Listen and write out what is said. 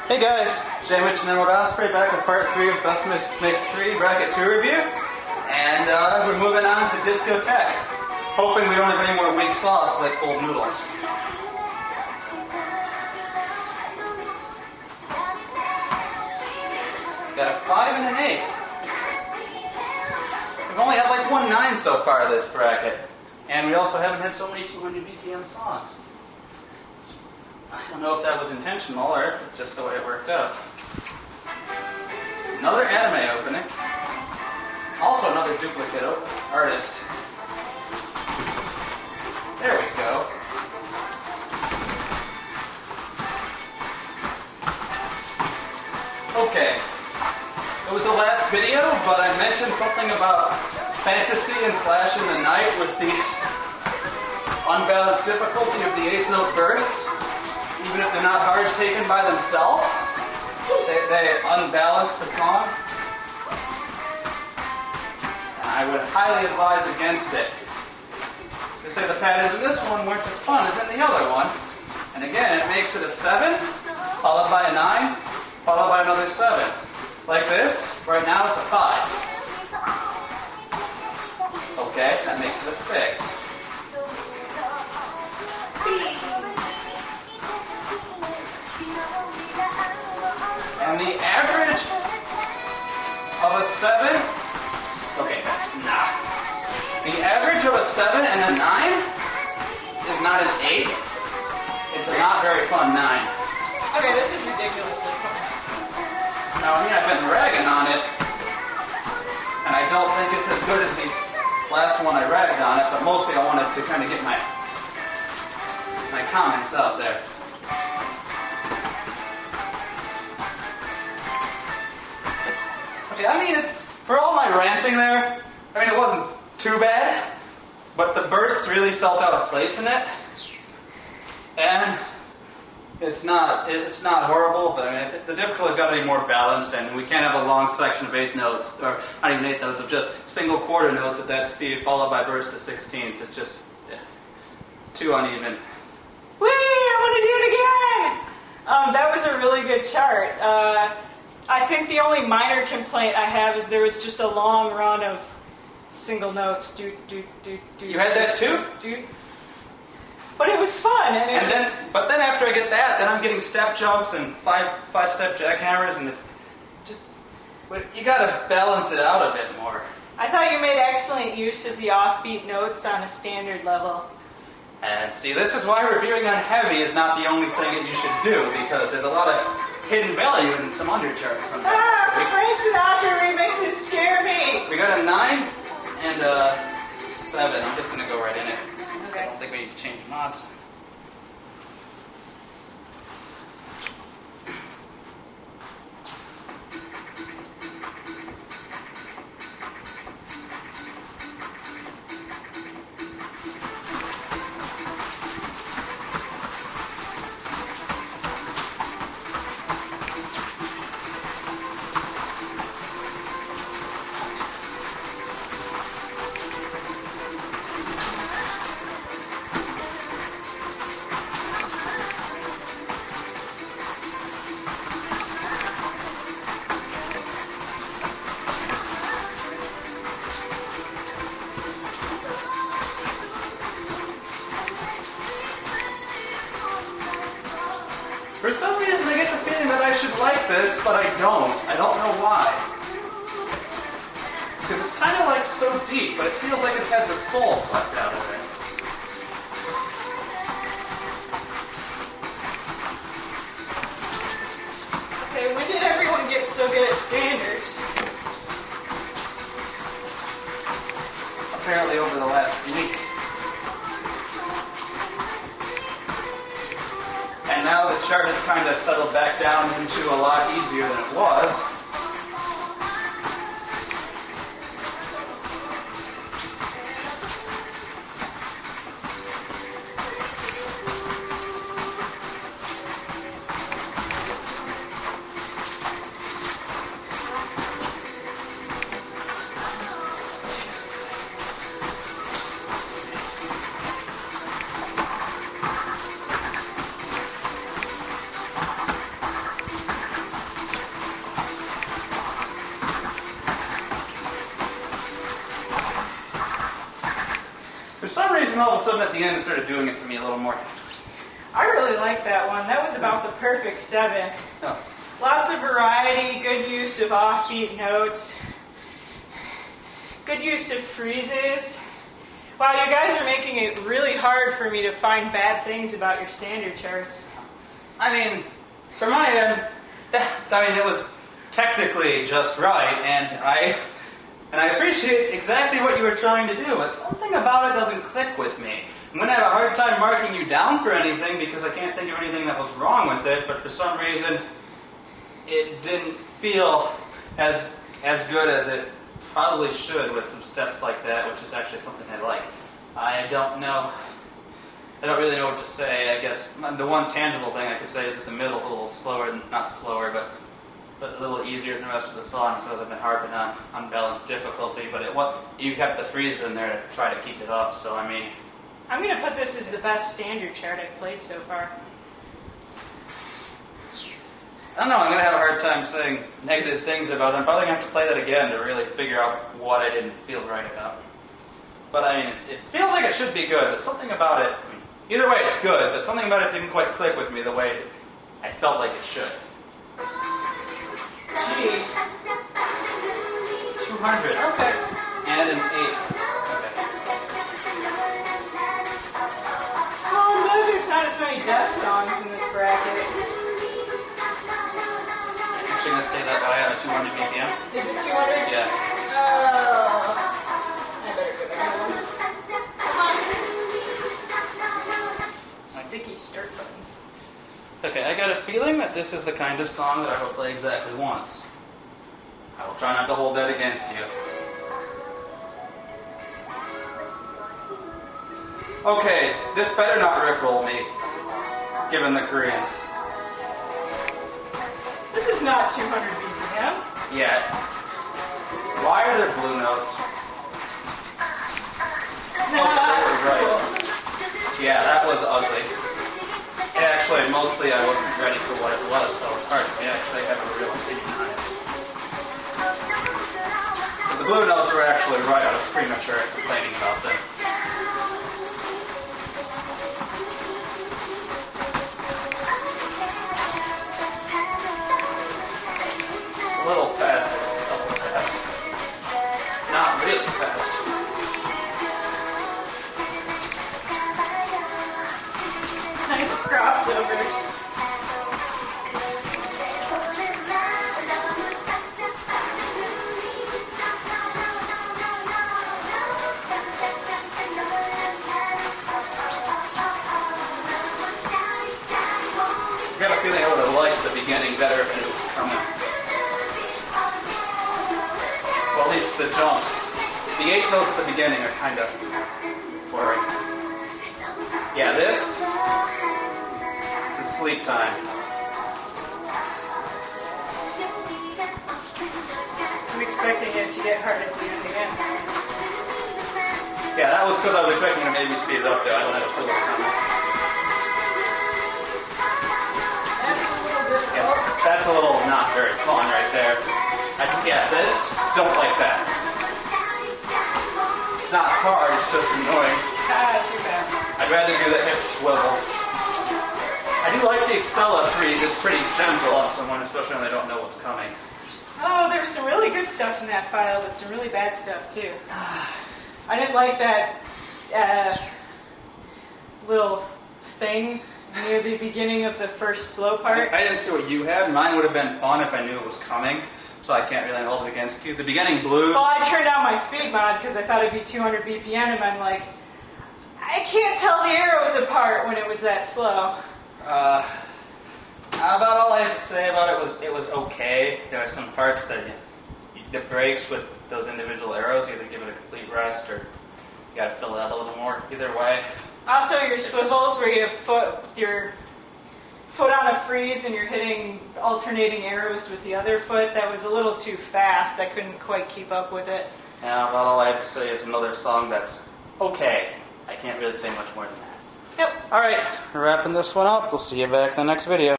Hey guys, Sandwich and Emerald Osprey back with part 3 of Best Mix 3 Bracket 2 review. And we're moving on to Discotheque. Hoping we don't have any more weak sauce like cold noodles. Got a 5 and an 8. We've only had like 1 9 so far this bracket. And we also haven't had so many 200 BPM songs. I don't know if that was intentional or just the way it worked out. Another anime opening. Also another duplicate artist. There we go. Okay. It was the last video, but I mentioned something about fantasy and Flash in the Night with the unbalanced difficulty of the 8th note bursts. Even if they're not hard taken by themselves, they unbalance the song. And I would highly advise against it. They say the patterns in this one weren't as fun as in the other one. And again, it makes it a 7, followed by a 9, followed by another 7. Like this, right now it's a 5. Okay, that makes it a 6. And the average of a 7, okay, nah. The average of a 7 and a 9 is not an 8. It's a not very fun 9. Okay, this is ridiculously fun. Now, I mean, I've been ragging on it, and I don't think it's as good as the last one I ragged on it, but mostly I wanted to kind of get my comments out there. Okay, I mean, for all my ranting there, I mean, it wasn't too bad, but the bursts really felt out of place in it. And it's not horrible, but I mean, the difficulty's got to be more balanced, and we can't have a long section of 8 notes, or not even 8 notes, of just single quarter notes at that speed, followed by bursts to 16ths. It's just too uneven. Whee! I want to do it again! That was a really good chart. I think the only minor complaint I have is there was just a long run of single notes. You had that too? But it was fun. But then after I get that, then I'm getting step jumps and five-step jackhammers, and you gotta balance it out a bit more. I thought you made excellent use of the offbeat notes on a standard level. And see, this is why reviewing on heavy is not the only thing that you should do, because there's a lot of hidden value in some undercharts sometimes. Frank Sinatra remixes scare me! We got a 9 and a 7. I'm just going to go right in it. Okay. I don't think we need to change mods. For some reason, I get the feeling that I should like this, but I don't. I don't know why. Because it's kind of like so deep, but it feels like it's had the soul sucked out of it. Okay, when did everyone get so good at standards? Apparently over the last week. And now the chart has kind of settled back down into a lot easier than it was. racing all of a sudden at the end, it started doing it for me a little more. I really like that one. That was about the perfect 7. Oh. Lots of variety, good use of offbeat notes, good use of freezes. Wow, you guys are making it really hard for me to find bad things about your standard charts. I mean, for my end, it was technically just right, and I appreciate exactly what you were trying to do, but something about it doesn't click with me. I'm going to have a hard time marking you down for anything because I can't think of anything that was wrong with it, but for some reason, it didn't feel as good as it probably should with some steps like that, which is actually something I like. I don't really know what to say. I guess the one tangible thing I could say is that the middle's a little slower, not slower, but a little easier than the rest of the song, so I've been harping on unbalanced difficulty, but you kept the freeze in there to try to keep it up, so I mean... I'm going to put this as the best standard chart I've played so far. I don't know, I'm going to have a hard time saying negative things about it. I'm probably going to have to play that again to really figure out what I didn't feel right about. But I mean, it feels like it should be good, but something about it, I mean, either way it's good, but something about it didn't quite click with me the way I felt like it should. Gee. 200. Okay. And an 8. Well, I'm glad there's not as many death songs in this bracket. Actually going to stay that way at 200 BPM. Is it 200? Yeah. I better go back to one. Come on. Sticky start button. Okay, I got a feeling that this is the kind of song that I will play exactly once. I will try not to hold that against you. Okay, this better not rickroll me, given the Koreans. This is not 200 BPM. Yet. Why are there blue notes? Nah. Okay, they were right. Yeah, that was ugly. Actually, mostly I wasn't ready for what it was, so it's hard to actually have a real opinion on it. But the blue notes were actually right. I was premature at complaining about them. A little faster, it's a little fast. Not really fast. Nice crossovers. I got a feeling I would have liked the beginning better if it was coming. Well, at least the jumps. The 8 notes at the beginning are kind of boring. Yeah, this is sleep time. I'm expecting it to get hard at the end again. Yeah, that was because I was expecting to maybe speed it up there. I don't have a clue what's coming. That's a little difficult. Yeah, that's a little not very fun right there. This, don't like that. It's not hard, it's just annoying. Too fast. I'd rather do the hip swivel. I do like the Excella freeze. It's pretty gentle on someone, especially when they don't know what's coming. Oh, there's some really good stuff in that file, but some really bad stuff too. I didn't like that little thing near the beginning of the first slow part. I didn't see what you had. Mine would have been fun if I knew it was coming, so I can't really hold it against you. The beginning blues. Well, I turned down my speed mod because I thought it'd be 200 BPM, and I'm like, I can't tell the arrows apart when it was that slow. About all I have to say about it was okay. There are some parts that the breaks with those individual arrows either give it a complete rest or you got to fill it out a little more. Either way. Also, your swivels where you have your foot on a freeze and you're hitting alternating arrows with the other foot, that was a little too fast. I couldn't quite keep up with it. Yeah, about all I have to say is another song that's okay. I can't really say much more than that. Yep. Alright, wrapping this one up. We'll see you back in the next video.